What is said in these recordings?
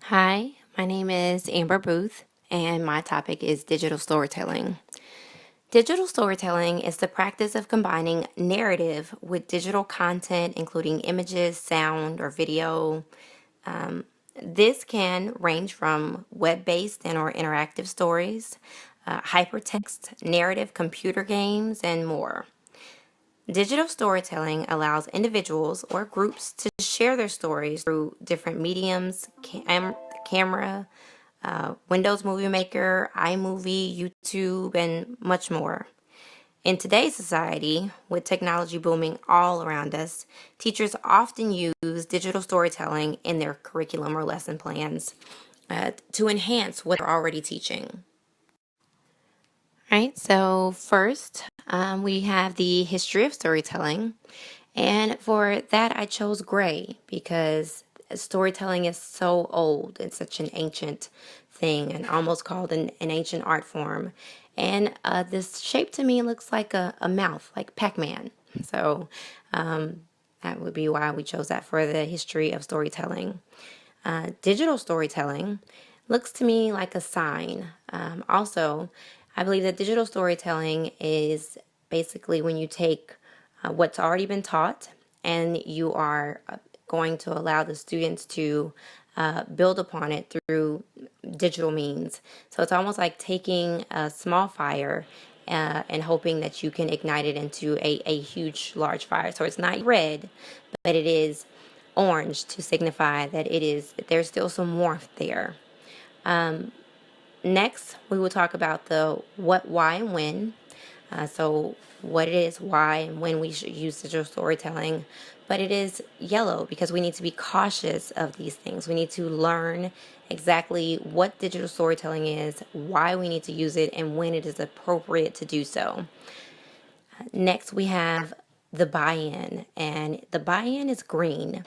Hi, my name is Amber Booth, and my topic is digital storytelling. Digital storytelling is the practice of combining narrative with digital content, including images, sound, or video. This can range from web-based and or interactive stories, hypertext, narrative, computer games, and more. Digital storytelling allows individuals or groups to share their stories through different mediums, camera, Windows Movie Maker, iMovie, YouTube, and much more. In today's society, with technology booming all around us, teachers often use digital storytelling in their curriculum or lesson plans to enhance what they're already teaching. All right, so first we have the history of storytelling. And for that, I chose gray because storytelling is so old. It's such an ancient thing and almost called an ancient art form. And this shape to me looks like a mouth, like Pac-Man. So that would be why we chose that for the history of storytelling. Digital storytelling looks to me like a sign. Also, I believe that digital storytelling is basically when you take what's already been taught and you are going to allow the students to build upon it through digital means. So it's almost like taking a small fire and hoping that you can ignite it into a huge, large fire. So it's not red, but it is orange to signify that there's still some warmth there. Next, we will talk about the what, why, and when. So what it is, why, and when we should use digital storytelling. But it is yellow because we need to be cautious of these things. We need to learn exactly what digital storytelling is, why we need to use it, and when it is appropriate to do so. Next, we have the buy-in, and the buy-in is green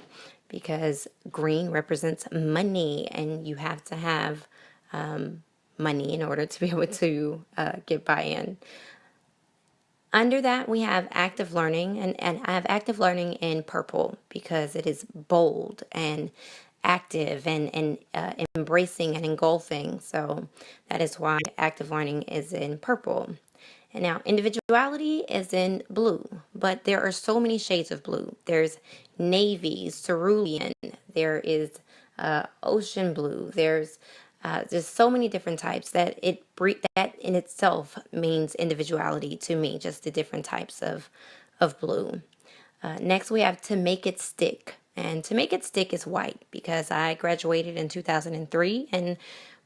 because green represents money, and you have to have money in order to be able to get buy-in. Under that, we have active learning, and I have active learning in purple because it is bold and active and embracing and engulfing. So that is why active learning is in purple. And now individuality is in blue, but there are so many shades of blue. There's navy, cerulean, there is ocean blue, there's so many different types that that in itself means individuality to me, just the different types of blue. Next, we have to make it stick. And to make it stick is white because I graduated in 2003. And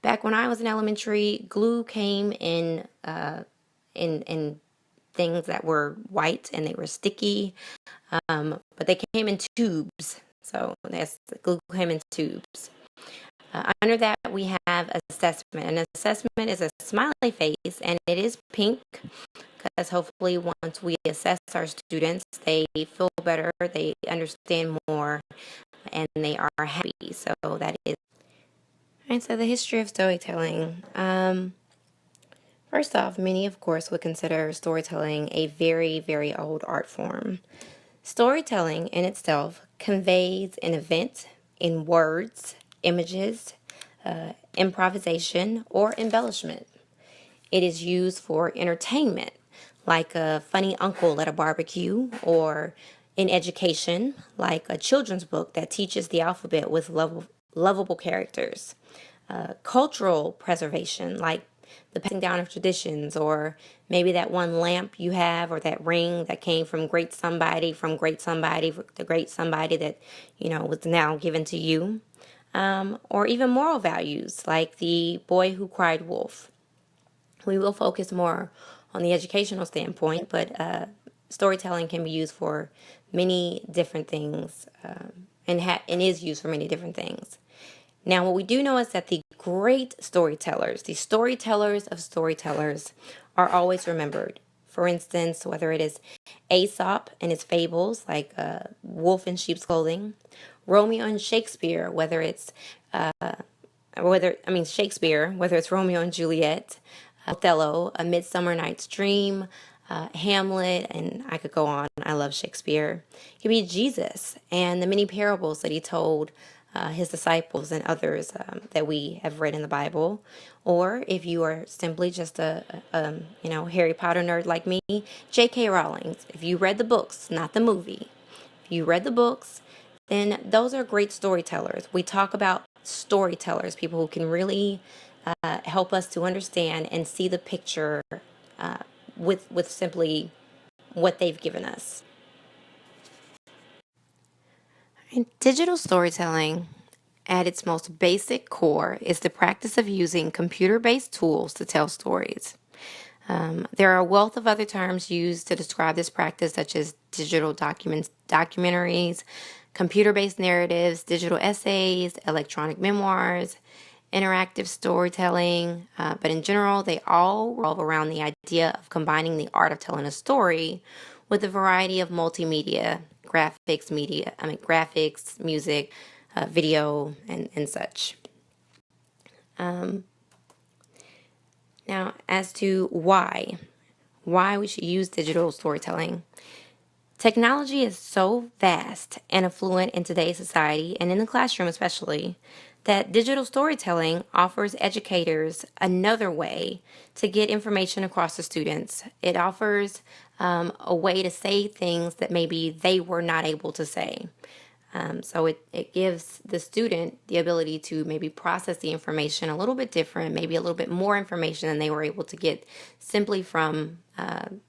back when I was in elementary, glue came in things that were white and they were sticky, but they came in tubes. So glue came in tubes. Under that, we have assessment. An assessment is a smiley face, and it is pink because hopefully once we assess our students, they feel better, they understand more, and they are happy. So that is. And so the history of storytelling. First off, many, of course, would consider storytelling a very, very old art form. Storytelling in itself conveys an event in words, images, improvisation, or embellishment. It is used for entertainment, like a funny uncle at a barbecue, or in education, like a children's book that teaches the alphabet with lovable characters. Cultural preservation, like the passing down of traditions, or maybe that one lamp you have, or that ring that came from great somebody, the great somebody that, was now given to you. Or even moral values, like the boy who cried wolf. We will focus more on the educational standpoint, but storytelling can be used for many different things and is used for many different things. Now, what we do know is that the storytellers of storytellers, are always remembered. For instance, whether it is Aesop and his fables, like Wolf in Sheep's Clothing, Romeo and Shakespeare, Shakespeare, whether it's Romeo and Juliet, Othello, A Midsummer Night's Dream, Hamlet, and I could go on. I love Shakespeare. It could be Jesus and the many parables that he told his disciples and others that we have read in the Bible. Or if you are simply just a Harry Potter nerd like me, J.K. Rowling. If you read the books, not the movie, if you read the books, then those are great storytellers. We talk about storytellers, people who can really help us to understand and see the picture with simply what they've given us. And digital storytelling, at its most basic core, is the practice of using computer-based tools to tell stories. There are a wealth of other terms used to describe this practice, such as digital documentaries, computer-based narratives, digital essays, electronic memoirs, interactive storytelling, but in general, they all revolve around the idea of combining the art of telling a story with a variety of multimedia, graphics, music, video, and such. Now, as to why we should use digital storytelling. Technology is so vast and affluent in today's society, and in the classroom especially, that digital storytelling offers educators another way to get information across to students. It offers a way to say things that maybe they were not able to say. So it gives the student the ability to maybe process the information a little bit different, maybe a little bit more information than they were able to get simply from the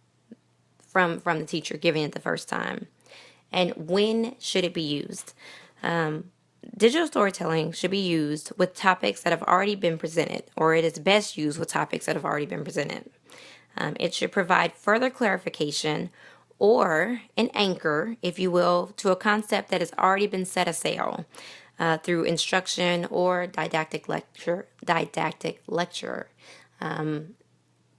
teacher giving it the first time. And when should it be used? Digital storytelling should be used with topics that have already been presented, or it is best used with topics that have already been presented. It should provide further clarification or an anchor, if you will, to a concept that has already been set sail through instruction or didactic lecture.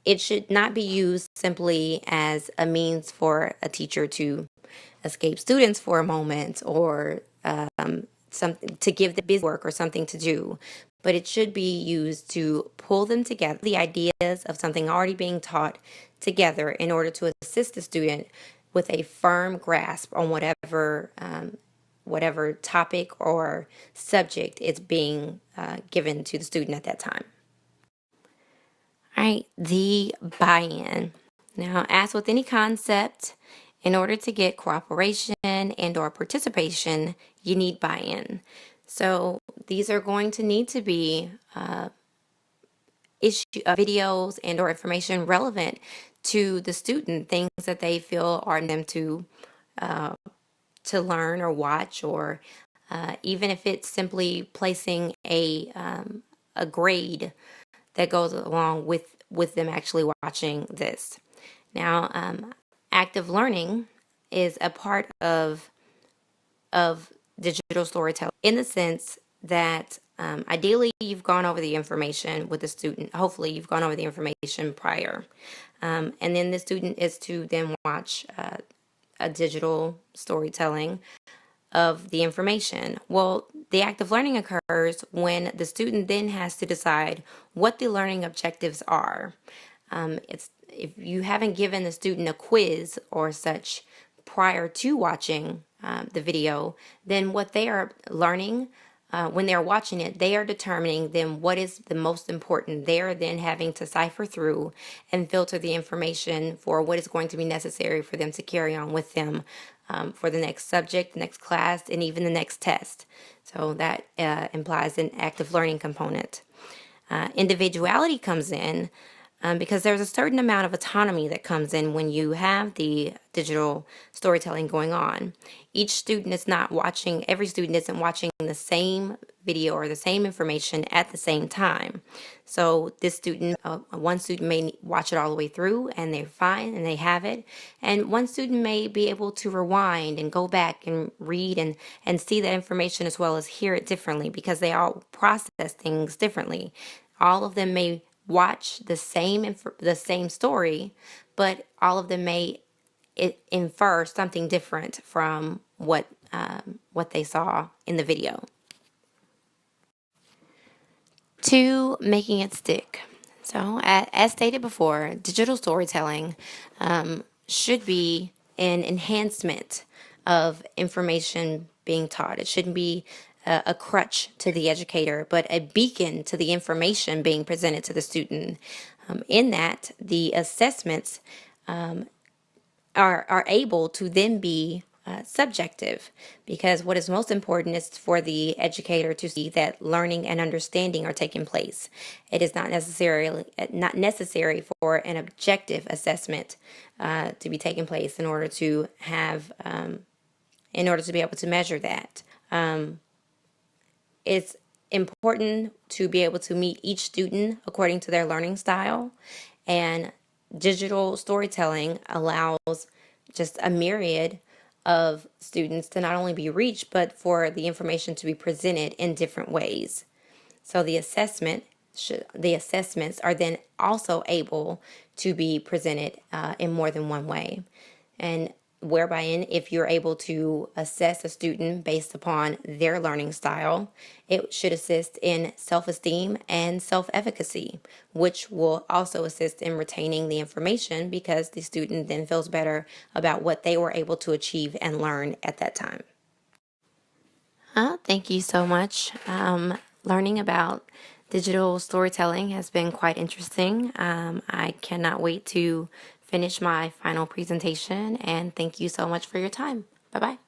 It should not be used simply as a means for a teacher to escape students for a moment, or something to give the busy work or something to do, but it should be used to pull them together, the ideas of something already being taught together, in order to assist the student with a firm grasp on whatever topic or subject is being given to the student at that time. All right, the buy-in. Now, as with any concept, in order to get cooperation and or participation, you need buy-in. So these are going to need to be videos and or information relevant to the student, things that they feel are them to learn or watch, or even if it's simply placing a grade that goes along with them actually watching this. Now, active learning is a part of digital storytelling, in the sense that ideally you've gone over the information with the student. Hopefully you've gone over the information prior. And then the student is to then watch a digital storytelling of the information. Well, the active learning occurs when the student then has to decide what the learning objectives are. If you haven't given the student a quiz or such prior to watching the video, then what they are learning when they're watching it, they are determining then what is the most important. They are then having to cipher through and filter the information for what is going to be necessary for them to carry on with them for the next subject, the next class, and even the next test. So that implies an active learning component. Individuality comes in because there's a certain amount of autonomy that comes in when you have the digital storytelling going on. Every student isn't watching the same video or the same information at the same time. So one student may watch it all the way through and they're fine and they have it. And one student may be able to rewind and go back and read and see that information as well as hear it differently, because they all process things differently. All of them may watch the same story, but all of them may infer something different from what they saw in the video. 2, making it stick. So, as stated before, digital storytelling should be an enhancement of information being taught. It shouldn't be a crutch to the educator, but a beacon to the information being presented to the student. In that, the assessments are able to then be subjective, because what is most important is for the educator to see that learning and understanding are taking place. It is not necessary for an objective assessment to be taking place in order to have in order to be able to measure that. It's important to be able to meet each student according to their learning style, and digital storytelling allows just a myriad of students to not only be reached, but for the information to be presented in different ways. So the assessments are then also able to be presented in more than one way, and whereby if you're able to assess a student based upon their learning style, it should assist in self-esteem and self-efficacy, which will also assist in retaining the information because the student then feels better about what they were able to achieve and learn at that time. Thank you so much. Learning about digital storytelling has been quite interesting. I cannot wait to finish my final presentation, and thank you so much for your time. Bye-bye.